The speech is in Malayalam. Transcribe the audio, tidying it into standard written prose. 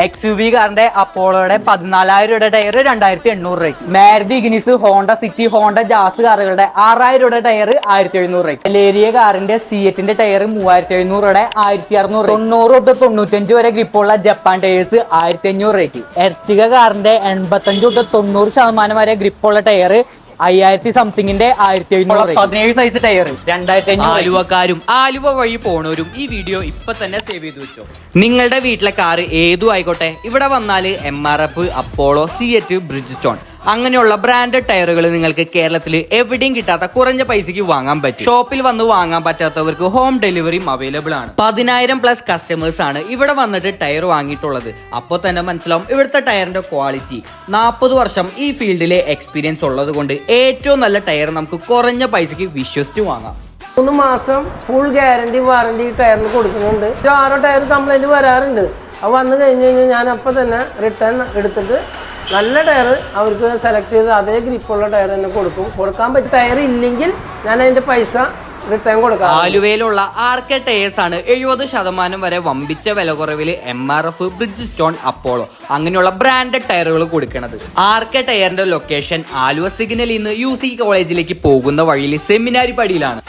XUV കാറിന്റെ അപ്പോളോയുടെ 14,000 രൂപയുടെ ടയർ 2,800 രൂപയ്ക്ക്. Maruti Ignis, Honda city, Honda jazz കാറുകളുടെ 6,000 രൂപയുടെ ടയർ 1,700 രൂപയ്ക്ക്. ലേരിയ കാറിന്റെ സിയറ്റിന്റെ ടയർ 3,700 രൂപയുടെ 1,600. 90 തൊട്ട് 95 വരെ ഗ്രിപ്പുള്ള ജപ്പാൻ ടയേഴ്സ് 1,500 രൂപയ്ക്ക്. എർട്ടിക കാറിന്റെ 85 തൊട്ട് 90% വരെ ഗ്രിപ്പുള്ള ടയർ 5,000 സംതിങ്ങിന്റെ 1,700. 17 സൈസ് ടയർ 2,500. ആലുവക്കാരും ആലുവ വഴി പോണവരും ഈ വീഡിയോ ഇപ്പൊ തന്നെ സേവ് ചെയ്ത് വെച്ചോ. നിങ്ങളുടെ വീട്ടിലെ കാറ് ഏതും ആയിക്കോട്ടെ, ഇവിടെ വന്നാല് MRF, അപ്പോളോ, സിയറ്റ്, ബ്രിഡ്ജ് അങ്ങനെയുള്ള ബ്രാൻഡഡ് ടയറുകൾ നിങ്ങൾക്ക് കേരളത്തിൽ എവിടെയും കിട്ടാത്ത കുറഞ്ഞ പൈസക്ക് വാങ്ങാൻ പറ്റും. ഷോപ്പിൽ വന്ന് വാങ്ങാൻ പറ്റാത്തവർക്ക് ഹോം ഡെലിവറിയും അവൈലബിൾ ആണ്. 10,000+ കസ്റ്റമേഴ്സ് ആണ് ഇവിടെ വന്നിട്ട് ടയർ വാങ്ങിയിട്ടുള്ളത്. അപ്പോൾ തന്നെ മനസ്സിലാവും ഇവിടുത്തെ ടയറിന്റെ ക്വാളിറ്റി. 40 വർഷം ഈ ഫീൽഡിലെ എക്സ്പീരിയൻസ് ഉള്ളത് കൊണ്ട് ഏറ്റവും നല്ല ടയർ നമുക്ക് കുറഞ്ഞ പൈസക്ക് വിശ്വസിച്ച് വാങ്ങാം. 3 മാസം ഫുൾ ഗ്യാരണ്ടി വാറണ്ടി ടയറിന് കൊടുക്കുന്നുണ്ട്. 6 ടയർ കംപ്ലൈന്റ് വരാറുണ്ട്. അത് വന്നു കഴിഞ്ഞ് കഴിഞ്ഞാൽ ഞാൻ അപ്പം തന്നെ റിട്ടേൺ എടുത്തിട്ട് നല്ല ടയർ അവർക്ക് സെലക്ട് ചെയ്ത് അതേ ഗ്രിപ്പുള്ള ടയർ തന്നെ കൊടുക്കാൻ പറ്റിയ ടയർ ഇല്ലെങ്കിൽ ഞാൻ അതിന്റെ പൈസ റിട്ടേൺ കൊടുക്കാം. ആലുവയിലുള്ള RK ടയേഴ്സ് ആണ് 70% വരെ വമ്പിച്ച വില കുറവിൽ MRF, ബ്രിഡ്ജ് സ്റ്റോൺ, അപ്പോളോ അങ്ങനെയുള്ള ബ്രാൻഡഡ് ടയറുകൾ കൊടുക്കുന്നത്. RK ടയറിന്റെ ലൊക്കേഷൻ ആലുവ സിഗ്നലിൽ നിന്ന് UC കോളേജിലേക്ക് പോകുന്ന വഴിയിൽ സെമിനാരി പടിയിലാണ്.